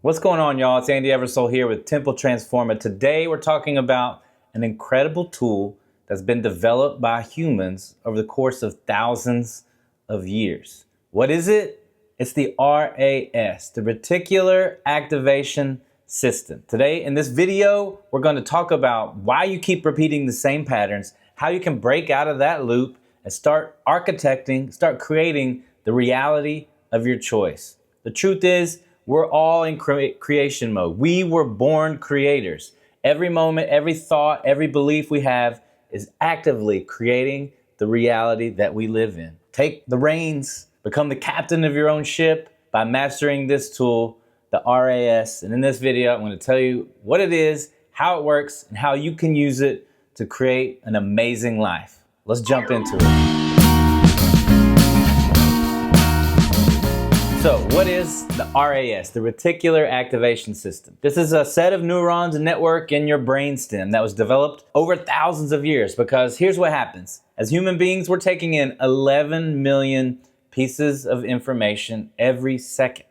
What's going on, y'all? It's Andy Eversole here with Temple Transformer. Today we're talking about an incredible tool that's been developed by humans over the course of thousands of years. What is it? It's the RAS, the Reticular Activation System. Today in this video, we're going to talk about why you keep repeating the same patterns, how you can break out of that loop and start architecting, start creating the reality of your choice. The truth is, we're all in creation mode. We were born creators. Every moment, every thought, every belief we have is actively creating the reality that we live in. Take the reins, become the captain of your own ship by mastering this tool, the RAS. And in this video, I'm going to tell you what it is, how it works, and how you can use it to create an amazing life. Let's jump into it. So what is the RAS, the Reticular Activation System? This is a set of neurons and network in your brainstem that was developed over thousands of years, because here's what happens. As human beings, we're taking in 11 million pieces of information every second.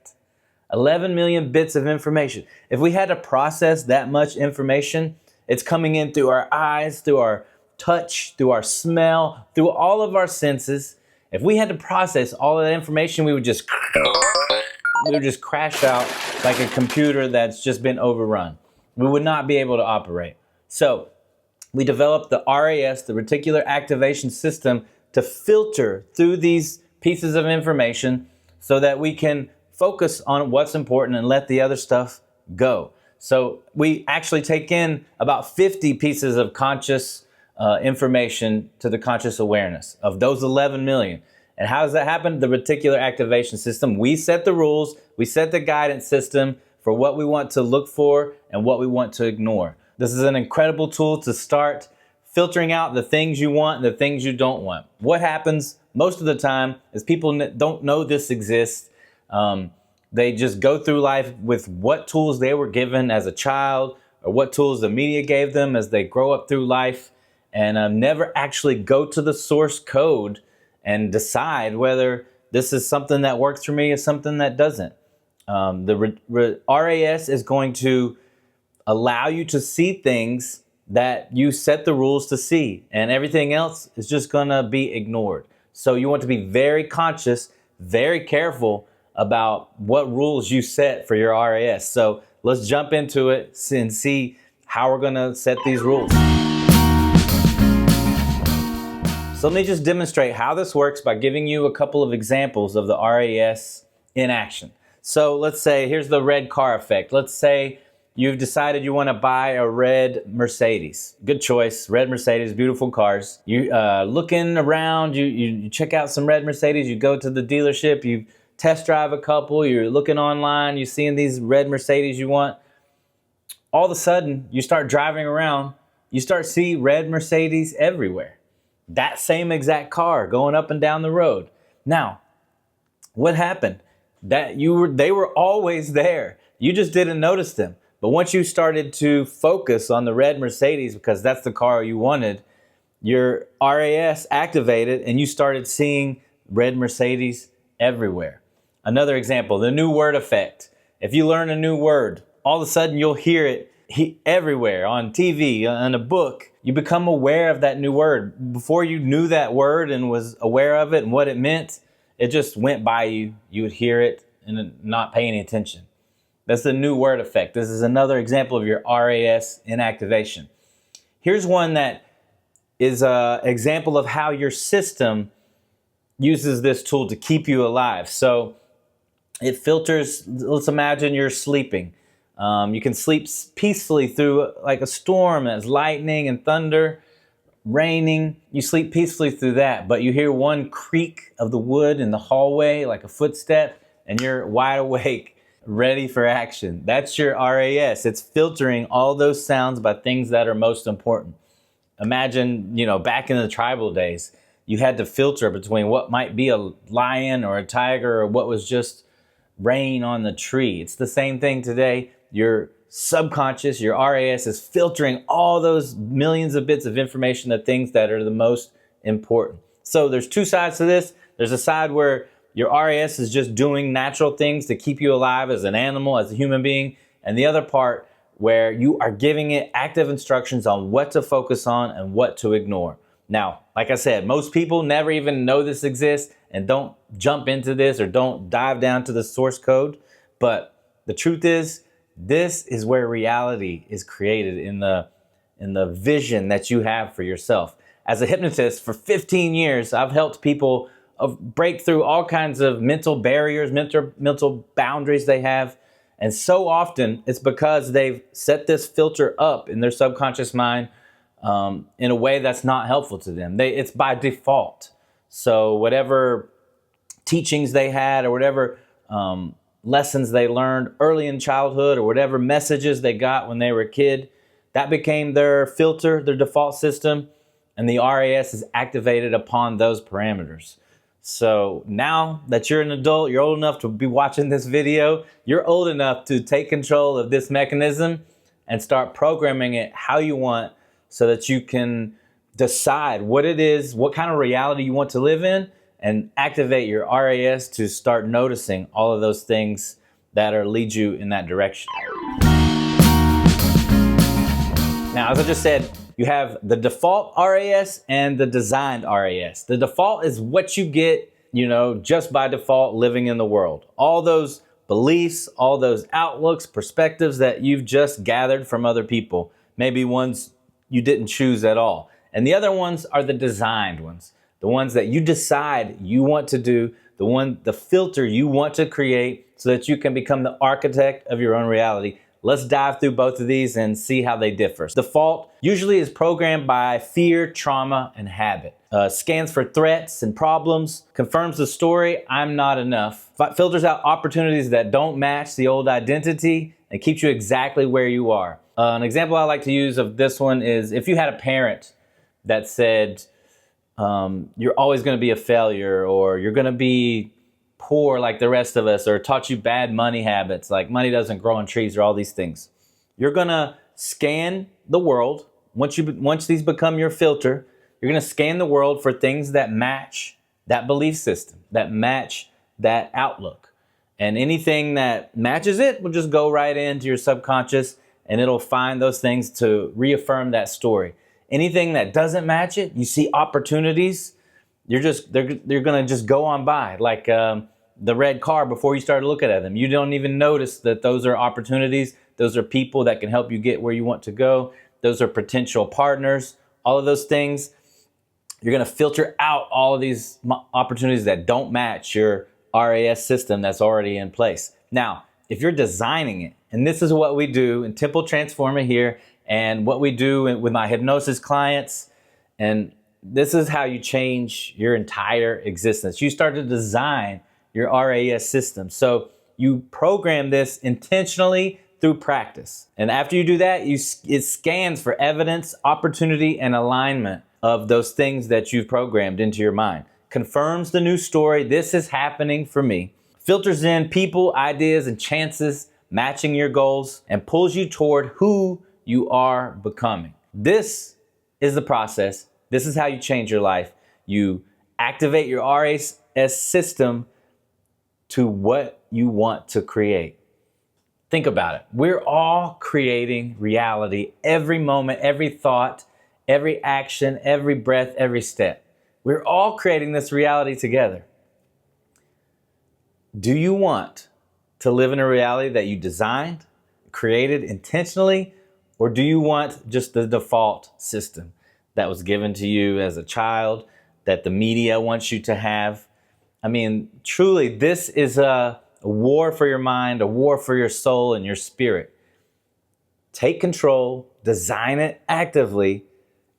11 million bits of information. If we had to process that much information, it's coming in through our eyes, through our touch, through our smell, through all of our senses. If we had to process all of that information, we would just crash out like a computer that's just been overrun. We would not be able to operate. So we developed the RAS, the Reticular Activation System, to filter through these pieces of information so that we can focus on what's important and let the other stuff go. So we actually take in about 50 pieces of conscious information to the conscious awareness of those 11 million. And how does that happen? The Reticular Activation System. We set the rules, we set the guidance system for what we want to look for and what we want to ignore. This is an incredible tool to start filtering out the things you want and the things you don't want. What happens most of the time is people don't know this exists. They just go through life with what tools they were given as a child or what tools the media gave them as they grow up through life, and never actually go to the source code and decide whether this is something that works for me or something that doesn't. The RAS is going to allow you to see things that you set the rules to see, and everything else is just going to be ignored. So you want to be very conscious, very careful about what rules you set for your RAS. So let's jump into it and see how we're going to set these rules. So let me just demonstrate how this works by giving you a couple of examples of the RAS in action. So let's say, here's the red car effect. Let's say you've decided you want to buy a red Mercedes. Good choice, red Mercedes, beautiful cars. You looking around, you check out some red Mercedes, you go to the dealership, you test drive a couple, you're looking online, you're seeing these red Mercedes you want. All of a sudden, you start driving around, you start seeing red Mercedes everywhere. That same exact car going up and down the road. Now, what happened? They were always there. You just didn't notice them. But once you started to focus on the red Mercedes, because that's the car you wanted, your RAS activated and you started seeing red Mercedes everywhere. Another example, the new word effect. If you learn a new word, all of a sudden you'll hear it everywhere, on TV, on a book. You become aware of that new word. Before you knew that word and was aware of it and what it meant, it just went by you. You would hear it and not pay any attention. That's the new word effect. This is another example of your RAS in activation. Here's one that is an example of how your system uses this tool to keep you alive. So it filters, let's imagine you're sleeping. You can sleep peacefully through like a storm that's lightning and thunder, raining. You sleep peacefully through that, but you hear one creak of the wood in the hallway, like a footstep, and you're wide awake, ready for action. That's your RAS. It's filtering all those sounds by things that are most important. Imagine, back in the tribal days, you had to filter between what might be a lion or a tiger or what was just rain on the tree. It's the same thing today. Your subconscious, your RAS is filtering all those millions of bits of information, the things that are the most important. So there's two sides to this. There's a side where your RAS is just doing natural things to keep you alive as an animal, as a human being. And the other part where you are giving it active instructions on what to focus on and what to ignore. Now, like I said, most people never even know this exists and don't jump into this or don't dive down to the source code. But the truth is, this is where reality is created in the vision that you have for yourself. As a hypnotist for 15 years, I've helped people break through all kinds of mental barriers, mental boundaries they have. And so often it's because they've set this filter up in their subconscious mind in a way that's not helpful to them. It's by default. So whatever teachings they had or whatever lessons they learned early in childhood or whatever messages they got when they were a kid, that became their filter, their default system, and the RAS is activated upon those parameters. So now that you're an adult, you're old enough to be watching this video, you're old enough to take control of this mechanism and start programming it how you want so that you can decide what it is, what kind of reality you want to live in, and activate your RAS to start noticing all of those things that lead you in that direction. Now, as I just said, you have the default RAS and the designed RAS. The default is what you get, just by default living in the world. All those beliefs, all those outlooks, perspectives that you've just gathered from other people, maybe ones you didn't choose at all. And the other ones are the designed ones, the ones that you decide you want to do, the filter you want to create so that you can become the architect of your own reality. Let's dive through both of these and see how they differ. Default usually is programmed by fear, trauma, and habit. Scans for threats and problems, confirms the story, I'm not enough, filters out opportunities that don't match the old identity, and keeps you exactly where you are. An example I like to use of this one is if you had a parent that said, you're always going to be a failure, or you're going to be poor like the rest of us, or taught you bad money habits, like money doesn't grow on trees, or all these things. You're going to scan the world. Once these become your filter, you're going to scan the world for things that match that belief system, that match that outlook. And anything that matches it will just go right into your subconscious, and it'll find those things to reaffirm that story. Anything that doesn't match it, you see opportunities, they're going to just go on by, like the red car before you start looking at them. You don't even notice that those are opportunities. Those are people that can help you get where you want to go. Those are potential partners. All of those things, you're going to filter out all of these opportunities that don't match your RAS system that's already in place. Now, if you're designing it, and this is what we do in Temple Transformer here, and what we do with my hypnosis clients, and this is how you change your entire existence. You start to design your RAS system. So you program this intentionally through practice. And after you do that, it scans for evidence, opportunity, and alignment of those things that you've programmed into your mind. Confirms the new story. This is happening for me. Filters in people, ideas, and chances matching your goals, and pulls you toward who you are becoming. This is the process. This is how you change your life. You activate your RAS system to what you want to create. Think about it. We're all creating reality every moment, every thought, every action, every breath, every step. We're all creating this reality together. Do you want to live in a reality that you designed, created intentionally, or do you want just the default system that was given to you as a child, that the media wants you to have? I mean, truly, this is a war for your mind, a war for your soul and your spirit. Take control, design it actively,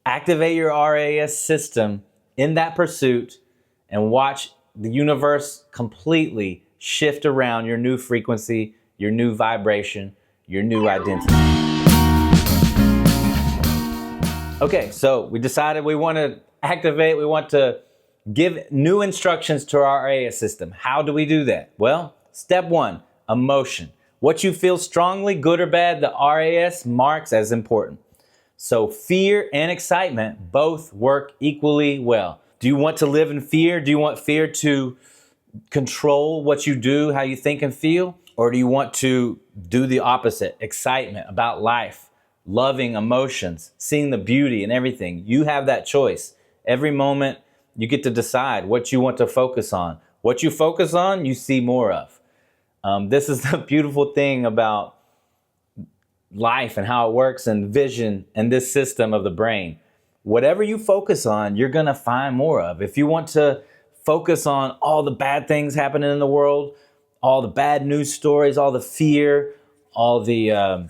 activate your RAS system in that pursuit, and watch the universe completely shift around your new frequency, your new vibration, your new identity. Okay, so we decided we want to activate, we want to give new instructions to our RAS system. How do we do that? Well, step one, emotion. What you feel strongly, good or bad, the RAS marks as important. So fear and excitement both work equally well. Do you want to live in fear? Do you want fear to control what you do, how you think and feel? Or do you want to do the opposite? Excitement about life, loving emotions, seeing the beauty in everything. You have that choice. Every moment you get to decide what you want to focus on. What you focus on, you see more of. This is the beautiful thing about life and how it works and vision and this system of the brain. Whatever you focus on, you're going to find more of. If you want to focus on all the bad things happening in the world, all the bad news stories, all the fear, all the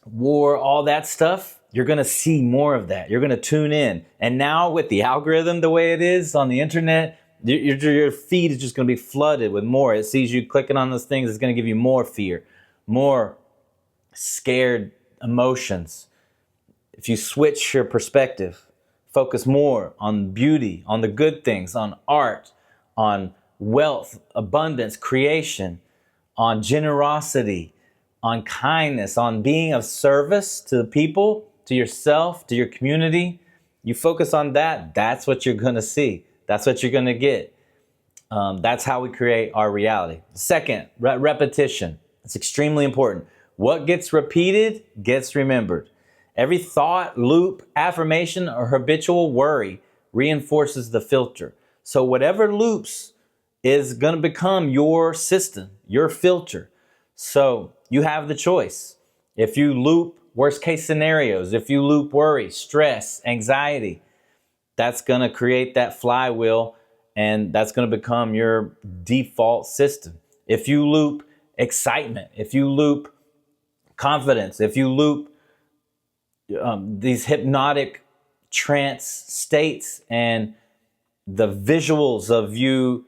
war, all that stuff, you're going to see more of that. You're going to tune in. And now with the algorithm the way it is on the internet, your feed is just going to be flooded with more. It sees you clicking on those things. It's going to give you more fear, more scared emotions. If you switch your perspective, focus more on beauty, on the good things, on art, on wealth, abundance, creation, on generosity, on kindness, on being of service to the people, to yourself, to your community. You focus on that, that's what you're going to see. That's what you're going to get. That's how we create our reality. Second, repetition. It's extremely important. What gets repeated gets remembered. Every thought, loop, affirmation, or habitual worry reinforces the filter. So whatever loops is going to become your system, your filter. So you have the choice. If you loop worst case scenarios, if you loop worry, stress, anxiety, that's going to create that flywheel, and that's going to become your default system. If you loop excitement, if you loop confidence, if you loop these hypnotic trance states and the visuals of you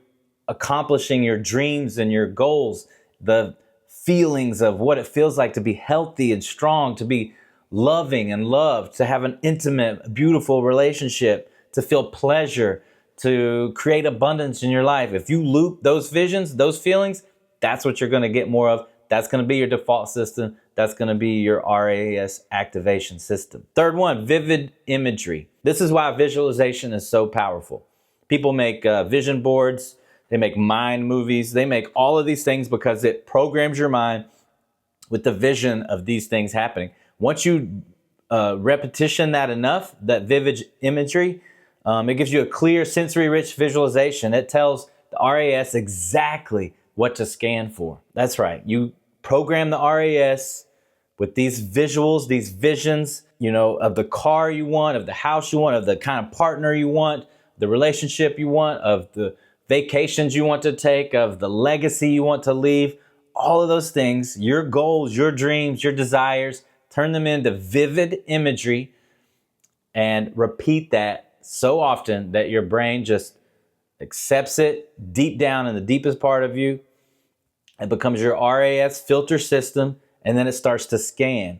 accomplishing your dreams and your goals, the feelings of what it feels like to be healthy and strong, to be loving and loved, to have an intimate, beautiful relationship, to feel pleasure, to create abundance in your life. If you loop those visions, those feelings, that's what you're going to get more of. That's going to be your default system. That's going to be your RAS activation system. Third one, vivid imagery. This is why visualization is so powerful. People make vision boards. They make mind movies. They make all of these things because it programs your mind with the vision of these things happening. Once you repetition that enough, that vivid imagery, it gives you a clear, sensory-rich visualization. It tells the RAS exactly what to scan for. That's right. You program the RAS with these visuals, these visions, of the car you want, of the house you want, of the kind of partner you want, the relationship you want, of the vacations you want to take, of the legacy you want to leave. All of those things, your goals, your dreams, your desires, turn them into vivid imagery and repeat that so often that your brain just accepts it deep down in the deepest part of you. It becomes your RAS filter system, and then it starts to scan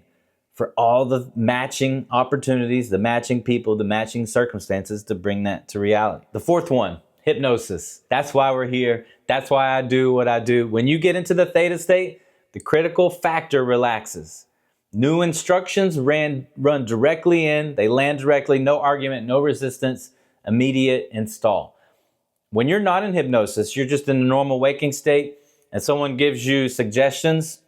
for all the matching opportunities, the matching people, the matching circumstances to bring that to reality. The fourth one, hypnosis. That's why we're here. That's why I do what I do. When you get into the theta state, the critical factor relaxes. New instructions run directly in. They land directly, no argument, no resistance, immediate install. When you're not in hypnosis, you're just in a normal waking state, and someone gives you suggestions.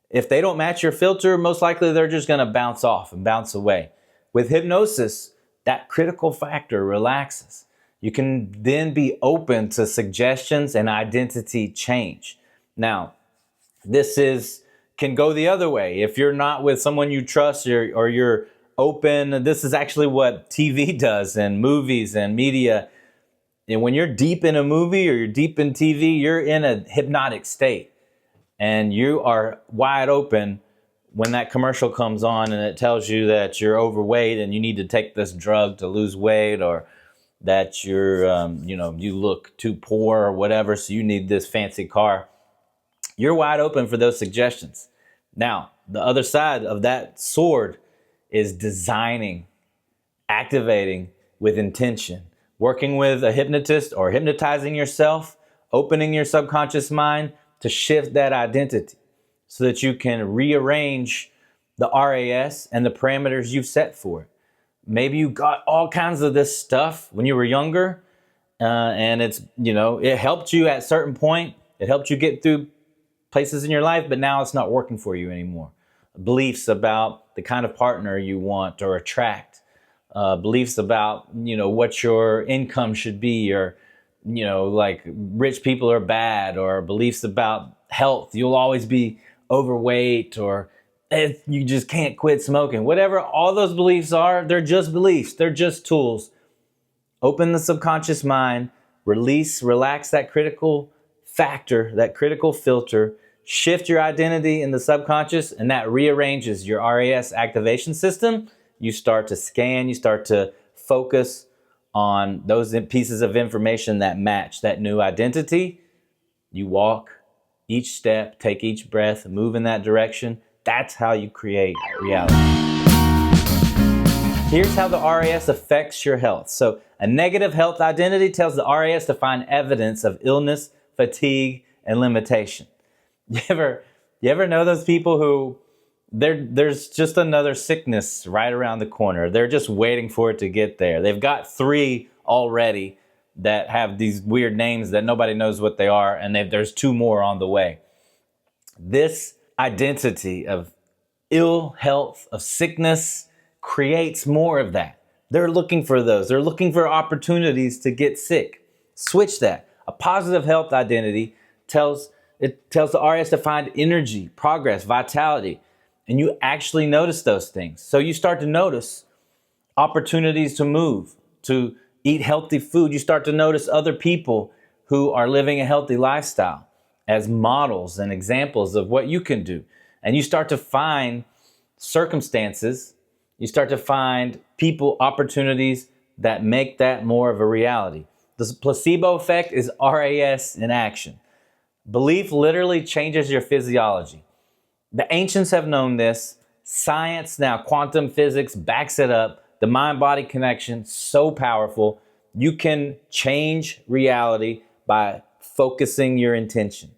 If they don't match your filter, most likely they're just going to bounce off and bounce away. With hypnosis, that critical factor relaxes. You can then be open to suggestions and identity change. Now, this can go the other way. If you're not with someone you trust or you're open, this is actually what TV does and movies and media. And when you're deep in a movie or you're deep in TV, you're in a hypnotic state. And you are wide open when that commercial comes on and it tells you that you're overweight and you need to take this drug to lose weight, or that you're, you look too poor or whatever, so you need this fancy car. You're wide open for those suggestions. Now, the other side of that sword is designing, activating with intention, working with a hypnotist or hypnotizing yourself, opening your subconscious mind to shift that identity so that you can rearrange the RAS and the parameters you've set for it. Maybe you got all kinds of this stuff when you were younger, and it helped you at a certain point. It helped you get through places in your life, but now it's not working for you anymore. Beliefs about the kind of partner you want or attract, beliefs about, what your income should be, or, like rich people are bad, or beliefs about health. You'll always be overweight, or you just can't quit smoking. Whatever all those beliefs are, they're just beliefs. They're just tools. Open the subconscious mind, relax that critical factor, that critical filter, shift your identity in the subconscious, and that rearranges your RAS activation system. You start to scan, you start to focus on those pieces of information that match that new identity. You walk each step, take each breath, move in that direction. That's how you create reality. Here's how the RAS affects your health. So a negative health identity tells the RAS to find evidence of illness, fatigue, and limitation. You ever know those people who there's just another sickness right around the corner. They're just waiting for it to get there. They've got 3 already that have these weird names that nobody knows what they are, and there's 2 more on the way. This identity of ill health, of sickness, creates more of that. They're looking for those. They're looking for opportunities to get sick. Switch that. A positive health identity tells the RAS to find energy, progress, vitality, and you actually notice those things. So you start to notice opportunities to move, to eat healthy food. You start to notice other people who are living a healthy lifestyle as models and examples of what you can do. And you start to find circumstances, you start to find people, opportunities that make that more of a reality. The placebo effect is RAS in action. Belief literally changes your physiology. The ancients have known this. Science now, quantum physics backs it up. The mind-body connection, so powerful. You can change reality by focusing your intention,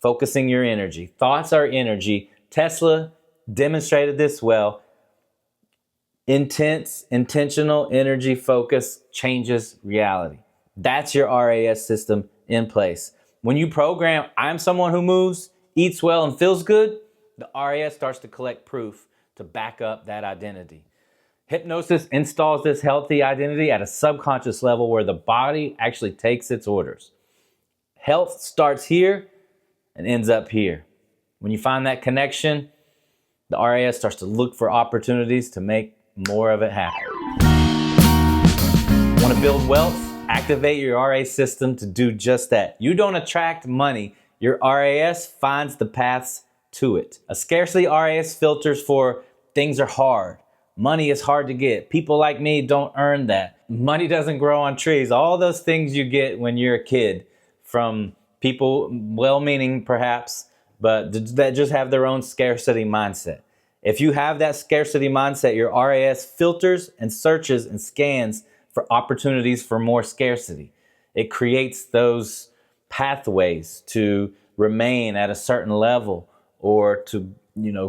focusing your energy. Thoughts are energy. Tesla demonstrated this well. Intentional energy focus changes reality. That's your RAS system in place. When you program, I'm someone who moves, eats well, and feels good, the RAS starts to collect proof to back up that identity. Hypnosis installs this healthy identity at a subconscious level where the body actually takes its orders. Health starts here and ends up here. When you find that connection, the RAS starts to look for opportunities to make more of it happen. Want to build wealth? Activate your RAS system to do just that. You don't attract money. Your RAS finds the paths to it. A scarcity RAS filters for things are hard. Money is hard to get. People like me don't earn that. Money doesn't grow on trees. All those things you get when you're a kid from people, well-meaning perhaps, but that just have their own scarcity mindset. If you have that scarcity mindset, your RAS filters and searches and scans for opportunities for more scarcity. It creates those pathways to remain at a certain level or to,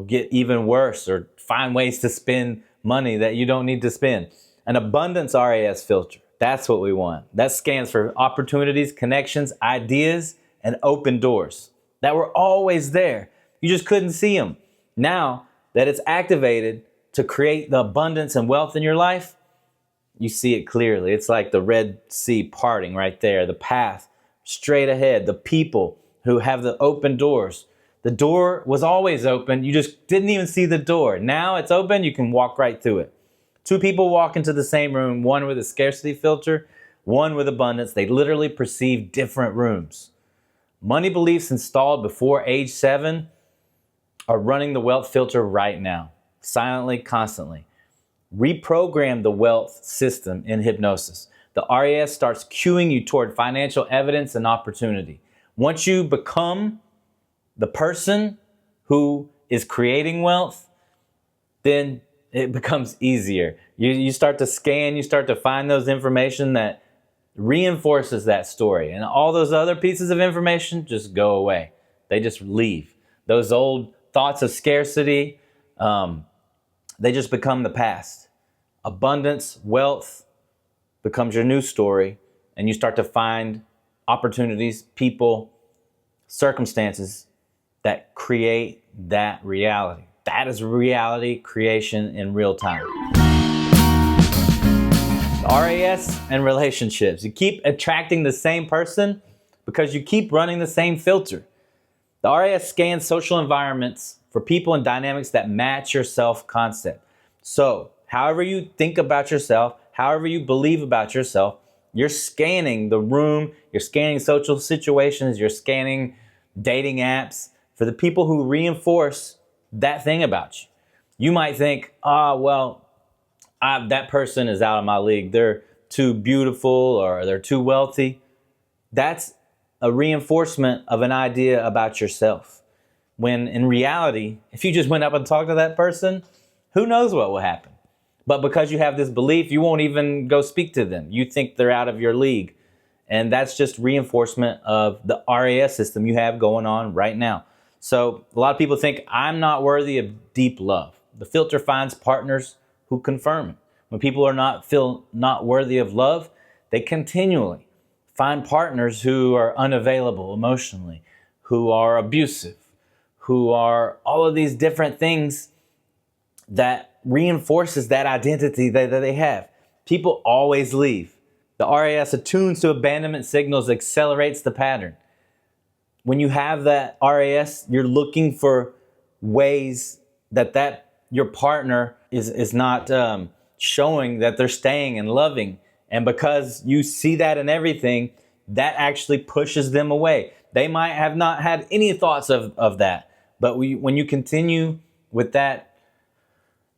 get even worse or find ways to spend money that you don't need to spend. An abundance RAS filter. That's what we want. That scans for opportunities, connections, ideas, and open doors that were always there. You just couldn't see them. Now that it's activated to create the abundance and wealth in your life, you see it clearly. It's like the Red Sea parting right there, the path straight ahead, the people who have the open doors. The door was always open. You just didn't even see the door. Now it's open. You can walk right through it. 2 people walk into the same room, one with a scarcity filter, one with abundance. They literally perceive different rooms. Money beliefs installed before age 7 are running the wealth filter right now, silently, constantly. Reprogram the wealth system in hypnosis. The RAS starts cueing you toward financial evidence and opportunity. Once you become the person who is creating wealth, then it becomes easier. You start to scan, you start to find those information that reinforces that story. And all those other pieces of information just go away. They just leave. Those old thoughts of scarcity, they just become the past. Abundance, wealth becomes your new story. and you start to find opportunities, people, circumstances that create that reality. That is reality creation in real time. RAS and relationships. You keep attracting the same person because you keep running the same filter. The RAS scans social environments for people and dynamics that match your self-concept. So, however you think about yourself, however you believe about yourself, you're scanning the room, you're scanning social situations, you're scanning dating apps for the people who reinforce that thing about you. You might think, that person is out of my league. They're too beautiful or they're too wealthy. That's a reinforcement of an idea about yourself. When in reality, if you just went up and talked to that person, who knows what will happen? But because you have this belief, you won't even go speak to them. You think they're out of your league. And that's just reinforcement of the RAS system you have going on right now. So a lot of people think, I'm not worthy of deep love. The filter finds partners who confirm it. When people feel not worthy of love, they continually find partners who are unavailable emotionally, who are abusive, who are all of these different things that reinforces that identity that they have. People always leave. The RAS attunes to abandonment signals, accelerates the pattern. When you have that RAS, you're looking for ways that your partner is not showing that they're staying and loving. And because you see that in everything, that actually pushes them away. They might have not had any thoughts of that. But when you continue with that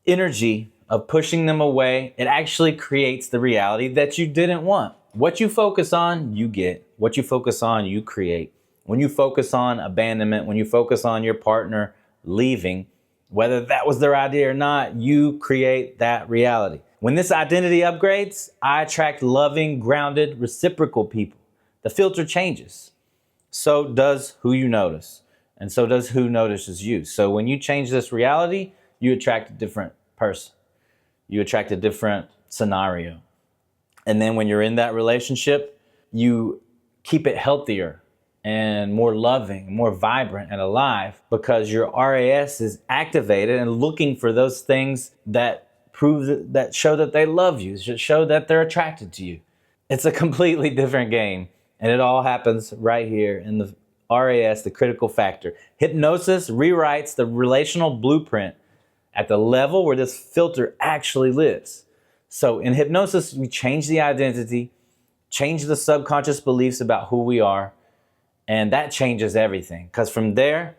energy of pushing them away, it actually creates the reality that you didn't want. What you focus on, you get. What you focus on, you create. When you focus on abandonment, when you focus on your partner leaving, whether that was their idea or not, you create that reality. When this identity upgrades, I attract loving, grounded, reciprocal people. The filter changes. So does who you notice. And so does who notices you. So when you change this reality, you attract a different person. You attract a different scenario. And then when you're in that relationship, you keep it healthier and more loving, more vibrant and alive because your RAS is activated and looking for those things that that show that they love you, show that they're attracted to you. It's a completely different game, and it all happens right here in the RAS, the critical factor. Hypnosis rewrites the relational blueprint at the level where this filter actually lives. So in hypnosis, we change the identity, change the subconscious beliefs about who we are, and that changes everything. Because from there,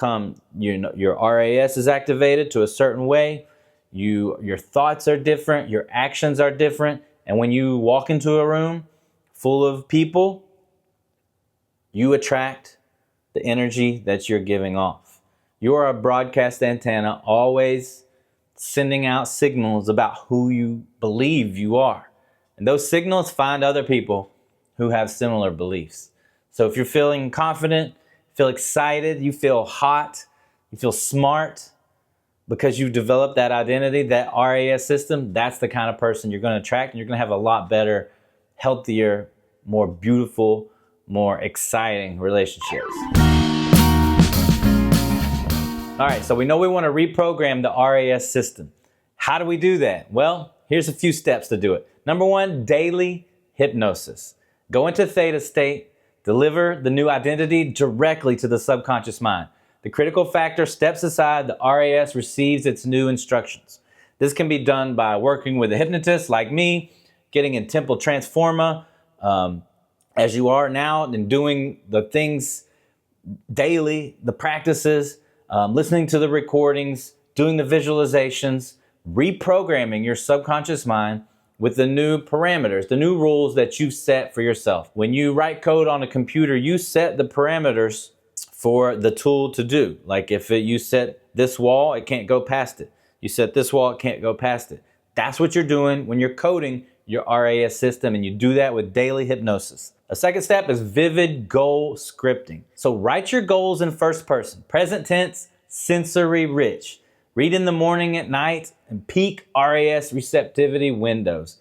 your RAS is activated to a certain way. Your thoughts are different, your actions are different, and when you walk into a room full of people, you attract the energy that you're giving off. You are a broadcast antenna, always sending out signals about who you believe you are. And those signals find other people who have similar beliefs. So if you're feeling confident, feel excited, you feel hot, you feel smart, because you've developed that identity, that RAS system, that's the kind of person you're going to attract, and you're going to have a lot better, healthier, more beautiful, more exciting relationships. All right, so we know we want to reprogram the RAS system. How do we do that? Well, here's a few steps to do it. Number one, daily hypnosis. Go into theta state, deliver the new identity directly to the subconscious mind. The critical factor steps aside, the RAS receives its new instructions. This can be done by working with a hypnotist like me, getting in Temple Transforma, as you are now, and doing the things daily, the practices, listening to the recordings, doing the visualizations, reprogramming your subconscious mind with the new parameters, the new rules that you set for yourself. When you write code on a computer, you set the parameters for the tool to do. Like if you set this wall, it can't go past it. You set this wall, it can't go past it. That's what you're doing when you're coding your RAS system, and you do that with daily hypnosis. A second step is vivid goal scripting. So write your goals in first person, present tense, sensory rich. Read in the morning, at night, and peak RAS receptivity windows.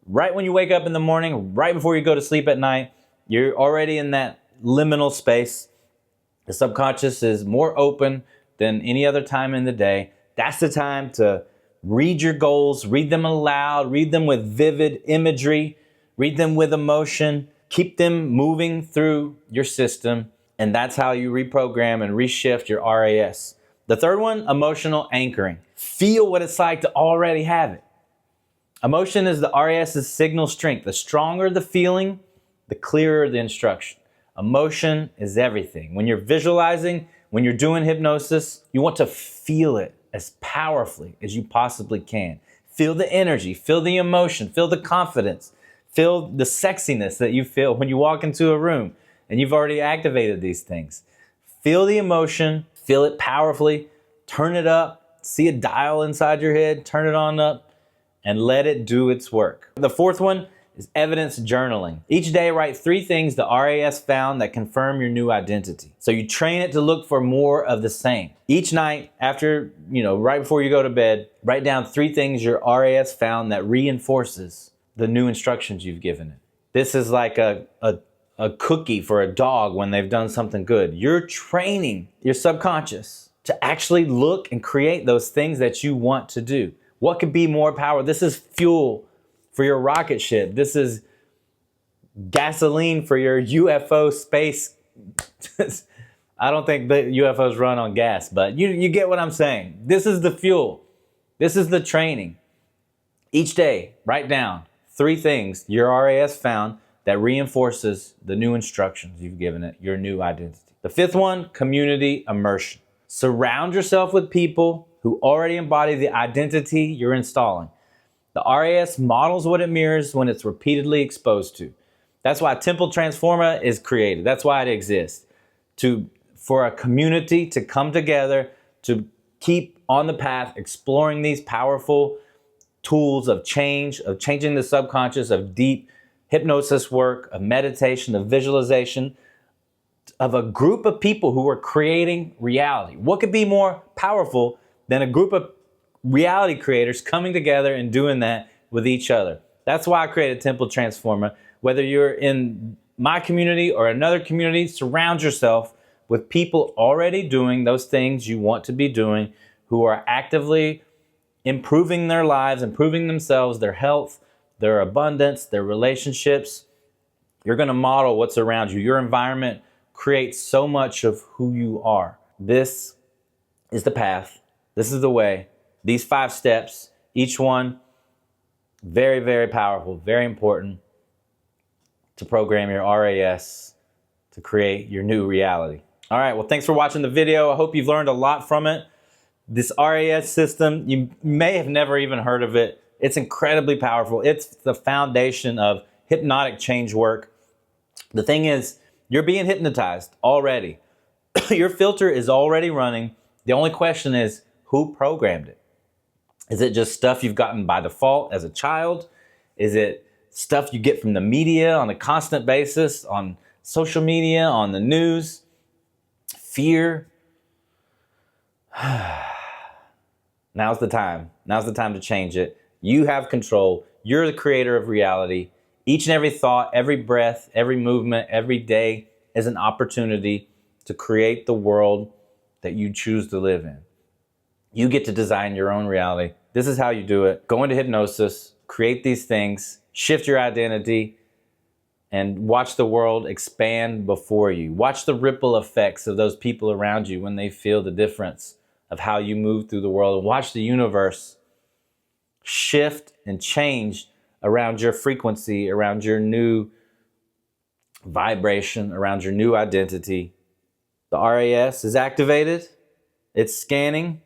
Right when you wake up in the morning, right before you go to sleep at night, you're already in that liminal space. The subconscious is more open than any other time in the day. That's the time to read your goals, read them aloud, read them with vivid imagery, read them with emotion, keep them moving through your system. And that's how you reprogram and reshift your RAS. The third one, emotional anchoring. Feel what it's like to already have it. Emotion is the RAS's signal strength. The stronger the feeling, the clearer the instruction. Emotion is everything. When you're visualizing, when you're doing hypnosis, you want to feel it as powerfully as you possibly can. Feel the energy, feel the emotion, feel the confidence, feel the sexiness that you feel when you walk into a room and you've already activated these things. Feel the emotion, feel it powerfully, turn it up, see a dial inside your head, turn it on up, and let it do its work. The fourth one is evidence journaling. Each day, write 3 things the RAS found that confirm your new identity. So you train it to look for more of the same. Each night, after, right before you go to bed, write down 3 things your RAS found that reinforces the new instructions you've given it. This is like a cookie for a dog when they've done something good. You're training your subconscious to actually look and create those things that you want to do. What could be more power? This is fuel for your rocket ship. This is gasoline for your UFO space. I don't think the UFOs run on gas, but you get what I'm saying. This is the fuel. This is the training. Each day, write down 3 things your RAS found that reinforces the new instructions you've given it, your new identity. The 5th one, community immersion. Surround yourself with people who already embody the identity you're installing. The RAS models what it mirrors when it's repeatedly exposed to. That's why Temple Transforma is created. That's why it exists. For a community to come together, to keep on the path, exploring these powerful tools of change, of changing the subconscious, of deep hypnosis work, of meditation, of visualization, of a group of people who are creating reality. What could be more powerful than a group of reality creators coming together and doing that with each other? That's why I created Temple Transforma. Whether you're in my community or another community, surround yourself with people already doing those things you want to be doing, who are actively improving their lives, improving themselves, their health, their abundance, their relationships. You're going to model what's around you. Your environment creates so much of who you are. This is the path. This is the way. These 5 steps, each one very, very powerful, very important to program your RAS to create your new reality. All right, well, thanks for watching the video. I hope you've learned a lot from it. This RAS system, you may have never even heard of it. It's incredibly powerful. It's the foundation of hypnotic change work. The thing is, you're being hypnotized already. Your filter is already running. The only question is, who programmed it? Is it just stuff you've gotten by default as a child? Is it stuff you get from the media on a constant basis, on social media, on the news? Fear? Now's the time. Now's the time to change it. You have control. You're the creator of reality. Each and every thought, every breath, every movement, every day is an opportunity to create the world that you choose to live in. You get to design your own reality. This is how you do it. Go into hypnosis, create these things, shift your identity, and watch the world expand before you. Watch the ripple effects of those people around you when they feel the difference of how you move through the world. And watch the universe shift and change around your frequency, around your new vibration, around your new identity. The RAS is activated. It's scanning.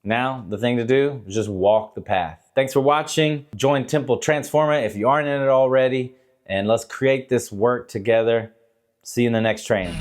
Now, the thing to do is just walk the path. Thanks for watching. Join Temple Transforma if you aren't in it already. And let's create this work together. See you in the next training.